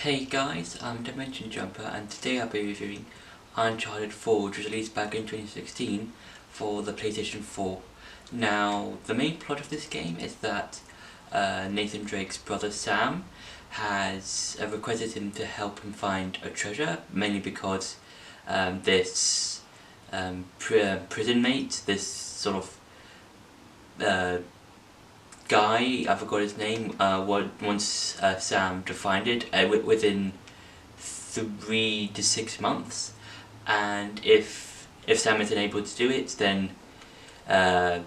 Hey guys, I'm Dimension Jumper and today I'll be reviewing Uncharted 4, which was released back in 2016 for the PlayStation 4. Now, the main plot of this game is that Nathan Drake's brother Sam has requested him to help him find a treasure, mainly because this prison mate, this sort of guy, I forgot his name, wants Sam to find it within 3 to 6 months, and if Sam isn't able to do it, then I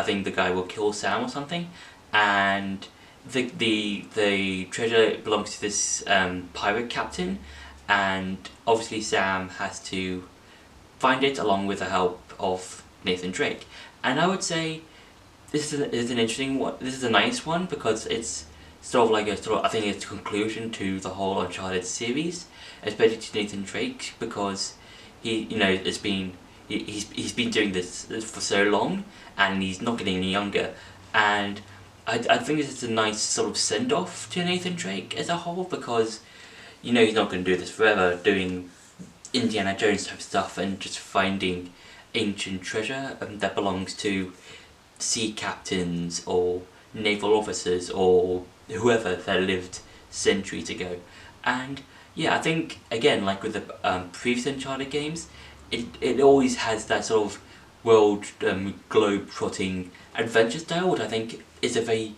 think the guy will kill Sam or something, and the treasure belongs to this pirate captain, and obviously Sam has to find it along with the help of Nathan Drake. And I would say this is an interesting one. This is a nice one because it's sort of like I think it's a conclusion to the whole Uncharted series, especially to Nathan Drake, because he's been doing this for so long and he's not getting any younger, and I think this is a nice sort of send off to Nathan Drake as a whole, because he's not going to do this forever, doing Indiana Jones type stuff and just finding ancient treasure that belongs to sea captains or naval officers or whoever that lived centuries ago. And yeah, I think again, like with the previous Uncharted games, it always has that sort of world globe-trotting adventure style, which I think is a very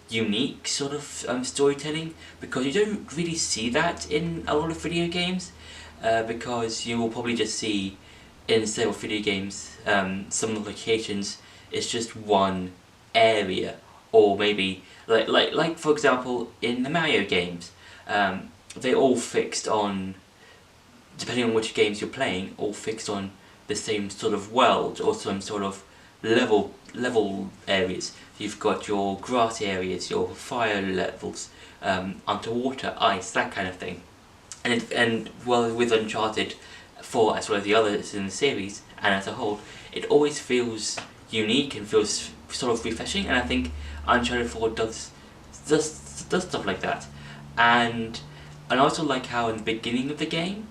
unique sort of storytelling, because you don't really see that in a lot of video games, because you will probably just see in several video games some of the locations it's just one area, or maybe like for example in the Mario games, they're all fixed on, depending on which games you're playing, all fixed on the same sort of world or some sort of level areas. You've got your grass areas, your fire levels, underwater, ice, that kind of thing. And well, with Uncharted 4 as well as the others in the series and as a whole, it always feels unique and feels sort of refreshing, and I think Uncharted 4 does stuff like that. And I also like how in the beginning of the game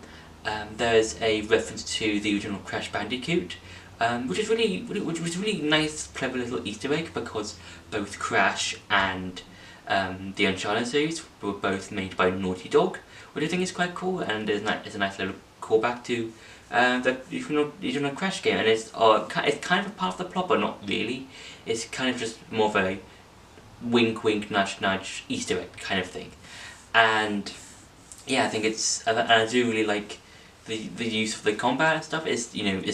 there's a reference to the original Crash Bandicoot, which was really nice, clever little Easter egg, because both Crash and the Uncharted series were both made by Naughty Dog, which I think is quite cool, and it's a nice little callback to the original Crash game, and it's kind of a part of the plot, but not really. It's kind of just more of a wink wink nudge nudge Easter egg kind of thing. And yeah, I think and I do really like the use of the combat and stuff. It's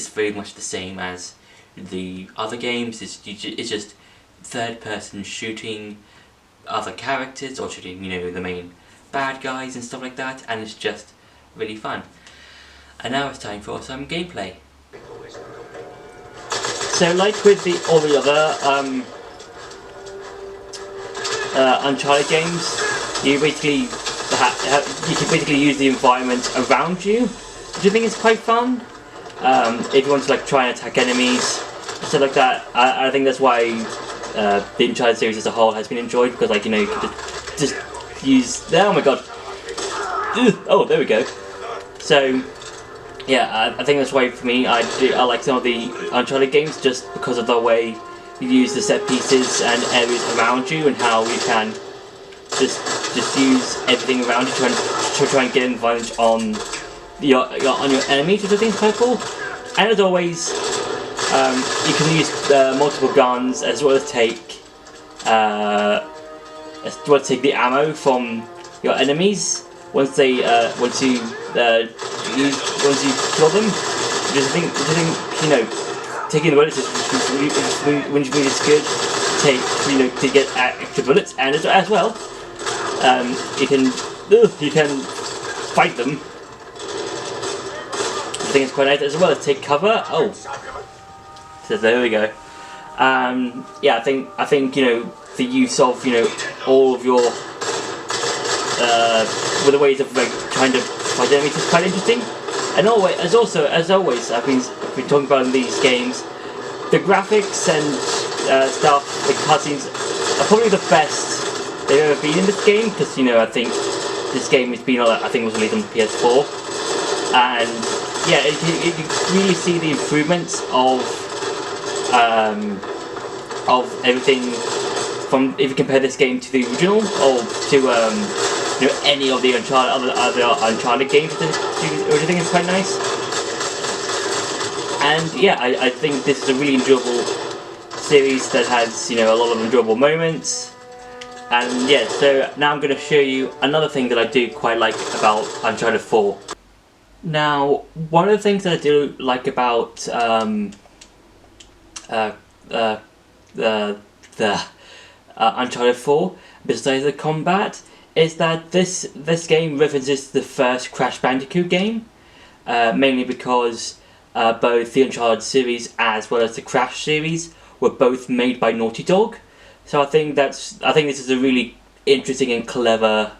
very much the same as the other games. It's just third person shooting other characters, or shooting the main bad guys and stuff like that, and it's just really fun. And now it's time for some gameplay. So, like with all the other Uncharted games, you basically can basically use the environment around you, which I think is quite fun. If you want to try and attack enemies, stuff like that. I think that's why the Uncharted series as a whole has been enjoyed, because you can just use. Oh my god! Oh, there we go. So yeah, I think that's why for me I like some of the Uncharted games, just because of the way you use the set pieces and areas around you, and how you can just use everything around you to try and get an advantage on your enemies, which I think is quite cool. And as always, you can use multiple guns, as well as take the ammo from your enemies once you kill them. Which I think taking the bullets is really good to get extra bullets, and as well you can fight them. I think it's quite nice, as well as take cover. Oh, so there we go. Yeah, I think the use of all of your with the ways of trying to fight enemies is quite interesting. And as always, I've been talking about in these games, the graphics and stuff, the cutscenes are probably the best they've ever been in this game, because I think this game has been, I think it was released on PS4, and yeah, you can really see the improvements of everything from, if you compare this game to the original or to you know, any of the other Uncharted games. I think it's quite nice. And yeah, I think this is a really enjoyable series that has, you know, a lot of enjoyable moments. And yeah, so now I'm going to show you another thing that I do quite like about Uncharted 4. Now, one of the things that I do like about Uncharted 4, besides the combat, is that this game references the first Crash Bandicoot game, mainly because both the Uncharted series as well as the Crash series were both made by Naughty Dog. So I think this is a really interesting and clever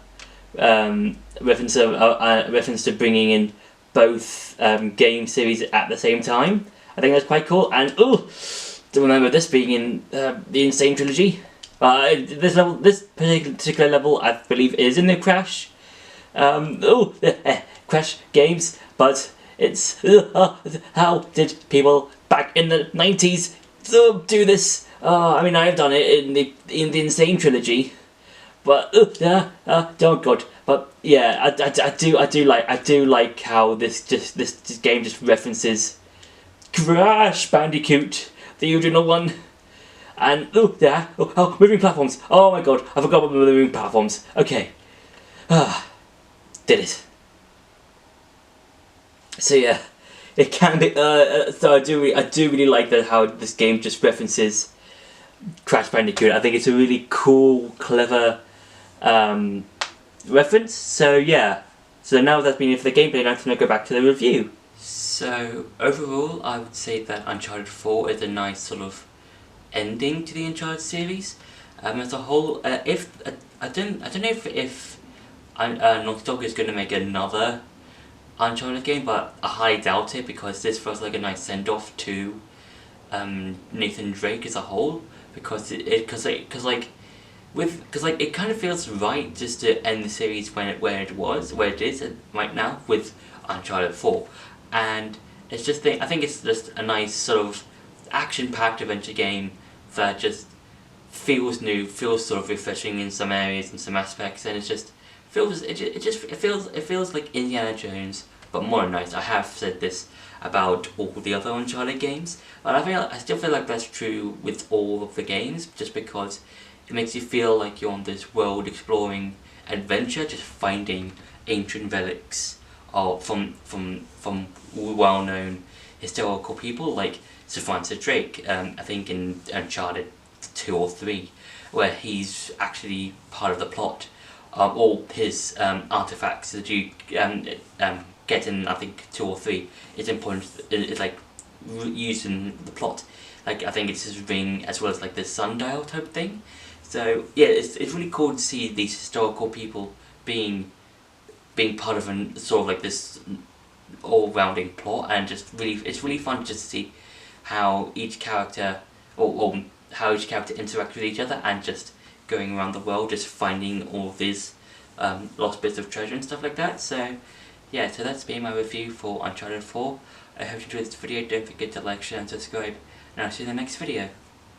reference to bringing in both game series at the same time. I think that's quite cool. And to remember this being in the Insane trilogy. This particular level, I believe, is in the Crash. Crash games, but it's how did people back in the 90s do this? I mean, I've done it in the Insane trilogy, but oh god. But yeah, I do like how this game just references Crash Bandicoot, the original one. And moving platforms. Oh my god, I forgot about the moving platforms. Okay, did it. So yeah, it can be. So I do really like that how this game just references Crash Bandicoot. I think it's a really cool, clever reference. So yeah. So now that's been it for the gameplay. Now I'm going to go back to the review. So overall, I would say that Uncharted 4 is a nice sort of ending to the Uncharted series. As a whole, if I don't know if Naughty Dog is going to make another Uncharted game, but I highly doubt it, because this feels like a nice send off to Nathan Drake as a whole, because it kind of feels right just to end the series where it is right now with Uncharted 4, and I think it's just a nice sort of action-packed adventure game that just feels new, feels sort of refreshing in some areas and some aspects, and it feels like Indiana Jones but modernized. I have said this about all the other Uncharted games, but I still feel like that's true with all of the games, just because it makes you feel like you're on this world exploring adventure, just finding ancient relics from well-known historical people like Sir Francis Drake. I think in Uncharted 2 or 3, where he's actually part of the plot. All his artifacts that you get in, I think, 2 or 3 is important. It's like used in the plot. Like I think it's his ring as well as like the sundial type thing. So yeah, it's really cool to see these historical people being part of a sort of like this all-rounding plot, and it's really fun just to see how each character how each character interacts with each other, and just going around the world just finding all of these lost bits of treasure and stuff like that. So yeah, so that's been my review for Uncharted 4. I hope you enjoyed this video. Don't forget to like, share and subscribe, and I'll see you in the next video.